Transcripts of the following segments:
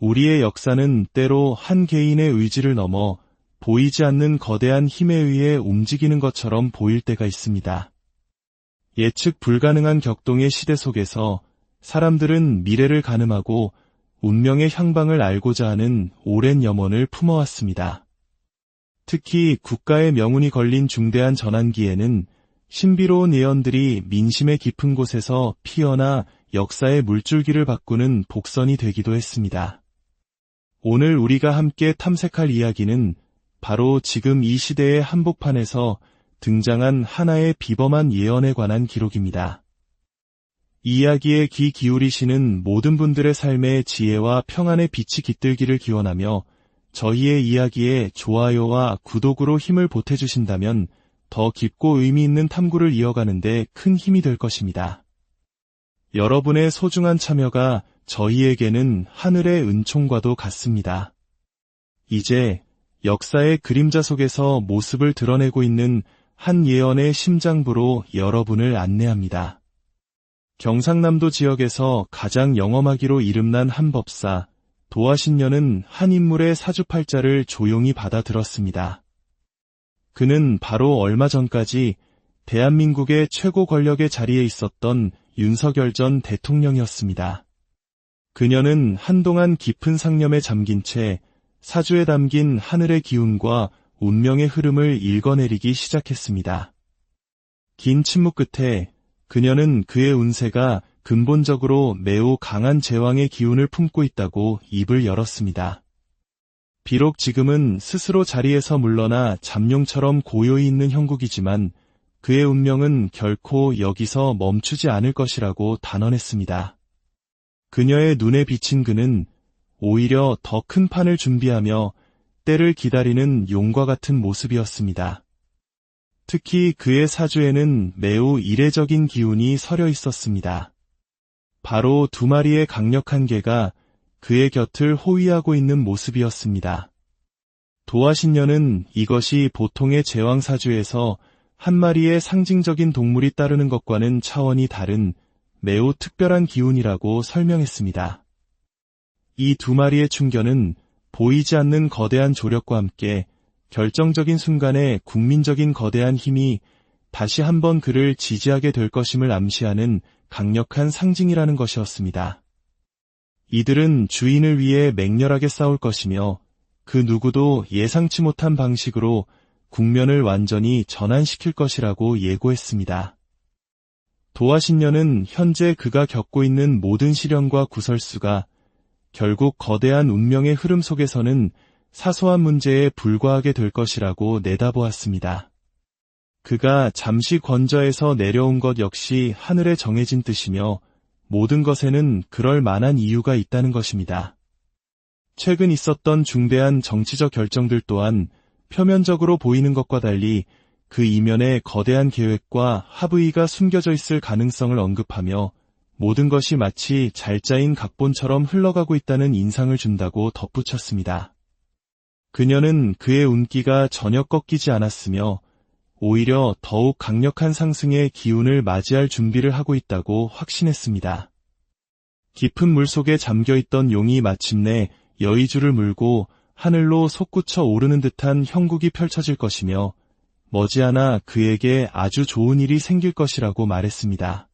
우리의 역사는 때로 한 개인의 의지를 넘어 보이지 않는 거대한 힘에 의해 움직이는 것처럼 보일 때가 있습니다. 예측 불가능한 격동의 시대 속에서 사람들은 미래를 가늠하고 운명의 향방을 알고자 하는 오랜 염원을 품어왔습니다. 특히 국가의 명운이 걸린 중대한 전환기에는 신비로운 예언들이 민심의 깊은 곳에서 피어나 역사의 물줄기를 바꾸는 복선이 되기도 했습니다. 오늘 우리가 함께 탐색할 이야기는 바로 지금 이 시대의 한복판에서 등장한 하나의 비범한 예언에 관한 기록입니다. 이 이야기에 귀 기울이시는 모든 분들의 삶의 지혜와 평안의 빛이 깃들기를 기원하며 저희의 이야기에 좋아요와 구독으로 힘을 보태주신다면 더 깊고 의미 있는 탐구를 이어가는 데 큰 힘이 될 것입니다. 여러분의 소중한 참여가 저희에게는 하늘의 은총과도 같습니다. 이제 역사의 그림자 속에서 모습을 드러내고 있는 한 예언의 심장부로 여러분을 안내합니다. 경상남도 지역에서 가장 영험하기로 이름난 한 법사, 도화신녀는 한 인물의 사주팔자를 조용히 받아들었습니다. 그는 바로 얼마 전까지 대한민국의 최고 권력의 자리에 있었던 윤석열 전 대통령이었습니다. 그녀는 한동안 깊은 상념에 잠긴 채 사주에 담긴 하늘의 기운과 운명의 흐름을 읽어내리기 시작했습니다. 긴 침묵 끝에 그녀는 그의 운세가 근본적으로 매우 강한 제왕의 기운을 품고 있다고 입을 열었습니다. 비록 지금은 스스로 자리에서 물러나 잠룡처럼 고요히 있는 형국이지만 그의 운명은 결코 여기서 멈추지 않을 것이라고 단언했습니다. 그녀의 눈에 비친 그는 오히려 더 큰 판을 준비하며 때를 기다리는 용과 같은 모습이었습니다. 특히 그의 사주에는 매우 이례적인 기운이 서려 있었습니다. 바로 2마리의 강력한 개가 그의 곁을 호위하고 있는 모습이었습니다. 도화신녀는 이것이 보통의 제왕사주에서 한 마리의 상징적인 동물이 따르는 것과는 차원이 다른 매우 특별한 기운이라고 설명했습니다. 이 2마리의 충견은 보이지 않는 거대한 조력과 함께 결정적인 순간에 국민적인 거대한 힘이 다시 한번 그를 지지하게 될 것임을 암시하는 강력한 상징이라는 것이었습니다. 이들은 주인을 위해 맹렬하게 싸울 것이며 그 누구도 예상치 못한 방식으로 국면을 완전히 전환시킬 것이라고 예고했습니다. 도화신녀는 현재 그가 겪고 있는 모든 시련과 구설수가 결국 거대한 운명의 흐름 속에서는 사소한 문제에 불과하게 될 것이라고 내다보았습니다. 그가 잠시 권좌에서 내려온 것 역시 하늘에 정해진 뜻이며 모든 것에는 그럴 만한 이유가 있다는 것입니다. 최근 있었던 중대한 정치적 결정들 또한 표면적으로 보이는 것과 달리 그 이면에 거대한 계획과 합의가 숨겨져 있을 가능성을 언급하며 모든 것이 마치 잘 짜인 각본처럼 흘러가고 있다는 인상을 준다고 덧붙였습니다. 그녀는 그의 운기가 전혀 꺾이지 않았으며 오히려 더욱 강력한 상승의 기운을 맞이할 준비를 하고 있다고 확신했습니다. 깊은 물속에 잠겨있던 용이 마침내 여의주를 물고 하늘로 솟구쳐 오르는 듯한 형국이 펼쳐질 것이며 머지않아 그에게 아주 좋은 일이 생길 것이라고 말했습니다.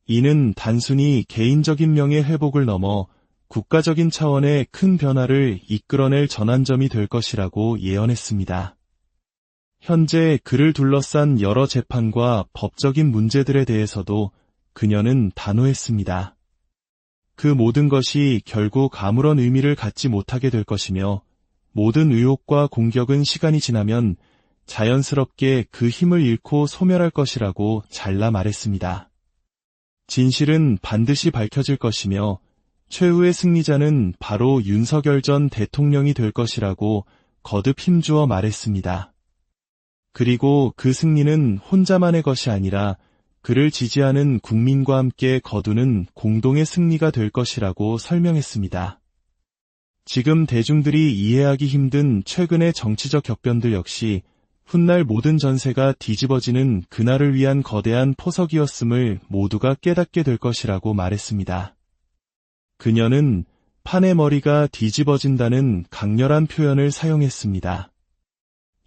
이는 단순히 개인적인 명예 회복을 넘어 국가적인 차원의 큰 변화를 이끌어낼 전환점이 될 것이라고 예언했습니다. 현재 그를 둘러싼 여러 재판과 법적인 문제들에 대해서도 그녀는 단호했습니다. 그 모든 것이 결국 아무런 의미를 갖지 못하게 될 것이며 모든 의혹과 공격은 시간이 지나면 자연스럽게 그 힘을 잃고 소멸할 것이라고 잘라 말했습니다. 진실은 반드시 밝혀질 것이며 최후의 승리자는 바로 윤석열 전 대통령이 될 것이라고 거듭 힘주어 말했습니다. 그리고 그 승리는 혼자만의 것이 아니라 그를 지지하는 국민과 함께 거두는 공동의 승리가 될 것이라고 설명했습니다. 지금 대중들이 이해하기 힘든 최근의 정치적 격변들 역시 훗날 모든 전세가 뒤집어지는 그날을 위한 거대한 포석이었음을 모두가 깨닫게 될 것이라고 말했습니다. 그녀는 판의 머리가 뒤집어진다는 강렬한 표현을 사용했습니다.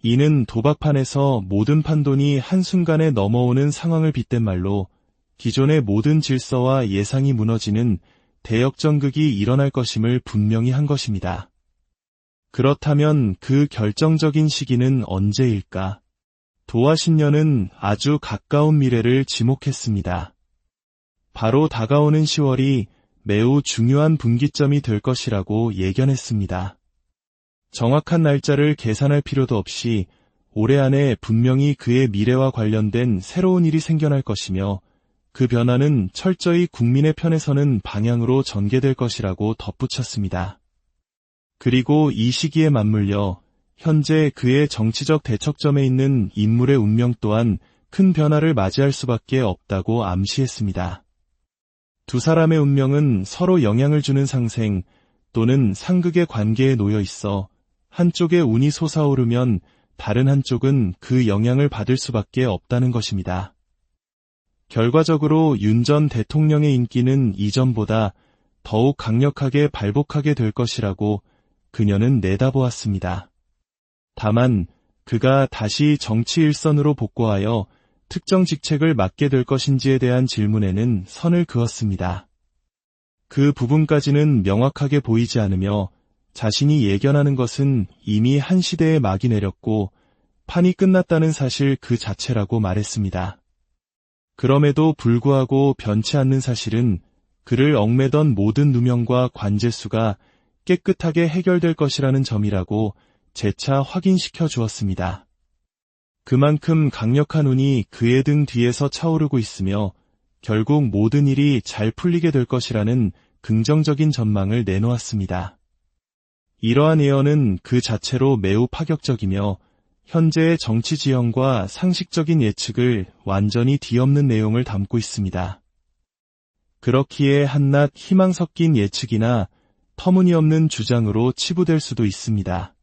이는 도박판에서 모든 판돈이 한순간에 넘어오는 상황을 빗댄 말로 기존의 모든 질서와 예상이 무너지는 대역전극이 일어날 것임을 분명히 한 것입니다. 그렇다면 그 결정적인 시기는 언제일까? 도화신녀는 아주 가까운 미래를 지목했습니다. 바로 다가오는 10월이 매우 중요한 분기점이 될 것이라고 예견했습니다. 정확한 날짜를 계산할 필요도 없이 올해 안에 분명히 그의 미래와 관련된 새로운 일이 생겨날 것이며 그 변화는 철저히 국민의 편에 서는 방향으로 전개될 것이라고 덧붙였습니다. 그리고 이 시기에 맞물려 현재 그의 정치적 대척점에 있는 인물의 운명 또한 큰 변화를 맞이할 수밖에 없다고 암시했습니다. 두 사람의 운명은 서로 영향을 주는 상생 또는 상극의 관계에 놓여 있어 한쪽의 운이 솟아오르면 다른 한쪽은 그 영향을 받을 수밖에 없다는 것입니다. 결과적으로 윤 전 대통령의 인기는 이전보다 더욱 강력하게 발복하게 될 것이라고 그녀는 내다보았습니다. 다만 그가 다시 정치 일선으로 복구하여 특정 직책을 맡게 될 것인지에 대한 질문에는 선을 그었습니다. 그 부분까지는 명확하게 보이지 않으며 자신이 예견하는 것은 이미 한 시대에 막이 내렸고 판이 끝났다는 사실 그 자체라고 말했습니다. 그럼에도 불구하고 변치 않는 사실은 그를 얽매던 모든 누명과 관제수가 깨끗하게 해결될 것이라는 점이라고 재차 확인시켜 주었습니다. 그만큼 강력한 운이 그의 등 뒤에서 차오르고 있으며 결국 모든 일이 잘 풀리게 될 것이라는 긍정적인 전망을 내놓았습니다. 이러한 예언은 그 자체로 매우 파격적이며 현재의 정치 지형과 상식적인 예측을 완전히 뒤엎는 내용을 담고 있습니다. 그렇기에 한낱 희망 섞인 예측이나 터무니없는 주장으로 치부될 수도 있습니다.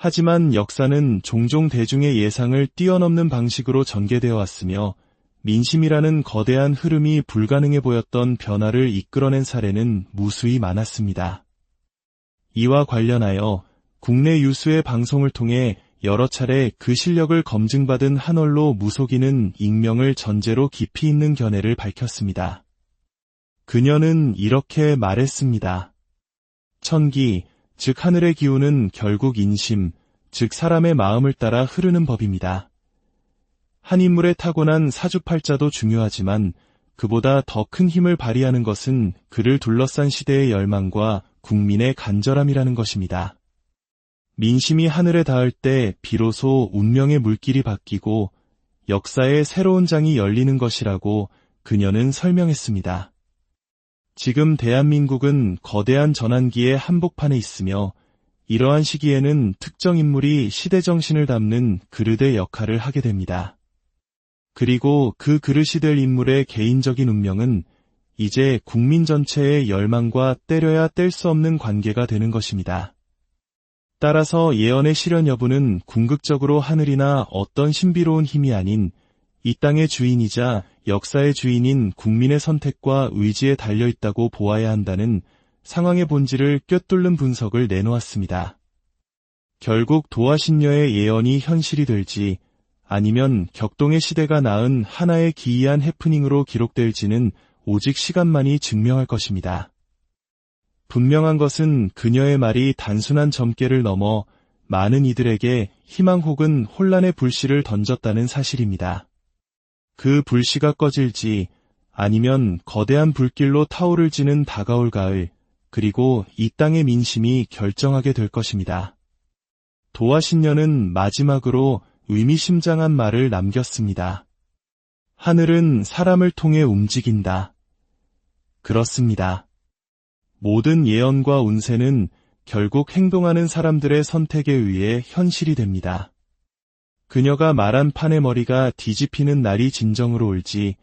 하지만 역사는 종종 대중의 예상을 뛰어넘는 방식으로 전개되어 왔으며 민심이라는 거대한 흐름이 불가능해 보였던 변화를 이끌어낸 사례는 무수히 많았습니다. 이와 관련하여 국내 유수의 방송을 통해 여러 차례 그 실력을 검증받은 한얼로 무속인은 익명을 전제로 깊이 있는 견해를 밝혔습니다. 그녀는 이렇게 말했습니다. 천기, 즉 하늘의 기운은 결국 인심, 즉 사람의 마음을 따라 흐르는 법입니다. 한 인물의 타고난 사주팔자도 중요하지만 그보다 더 큰 힘을 발휘하는 것은 그를 둘러싼 시대의 열망과 국민의 간절함이라는 것입니다. 민심이 하늘에 닿을 때 비로소 운명의 물길이 바뀌고 역사의 새로운 장이 열리는 것이라고 그녀는 설명했습니다. 지금 대한민국은 거대한 전환기의 한복판에 있으며 이러한 시기에는 특정 인물이 시대 정신을 담는 그릇의 역할을 하게 됩니다. 그리고 그 그릇이 될 인물의 개인적인 운명은 이제 국민 전체의 열망과 때려야 뗄 수 없는 관계가 되는 것입니다. 따라서 예언의 실현 여부는 궁극적으로 하늘이나 어떤 신비로운 힘이 아닌 이 땅의 주인이자 역사의 주인인 국민의 선택과 의지에 달려있다고 보아야 한다는 상황의 본질을 꿰뚫는 분석을 내놓았습니다. 결국 도화신녀의 예언이 현실이 될지 아니면 격동의 시대가 낳은 하나의 기이한 해프닝으로 기록될지는 오직 시간만이 증명할 것입니다. 분명한 것은 그녀의 말이 단순한 점괘를 넘어 많은 이들에게 희망 혹은 혼란의 불씨를 던졌다는 사실입니다. 그 불씨가 꺼질지 아니면 거대한 불길로 타오를지는 다가올 가을, 그리고 이 땅의 민심이 결정하게 될 것입니다. 도화신녀는 마지막으로 의미심장한 말을 남겼습니다. 하늘은 사람을 통해 움직인다. 그렇습니다. 모든 예언과 운세는 결국 행동하는 사람들의 선택에 의해 현실이 됩니다. 그녀가 말한 판의 머리가 뒤집히는 날이 진정으로 올지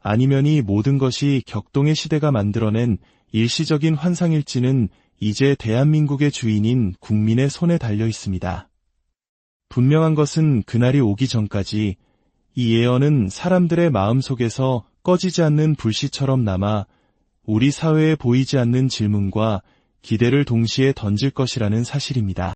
아니면 이 모든 것이 격동의 시대가 만들어낸 일시적인 환상일지는 이제 대한민국의 주인인 국민의 손에 달려 있습니다. 분명한 것은 그날이 오기 전까지 이 예언은 사람들의 마음속에서 꺼지지 않는 불씨처럼 남아 우리 사회에 보이지 않는 질문과 기대를 동시에 던질 것이라는 사실입니다.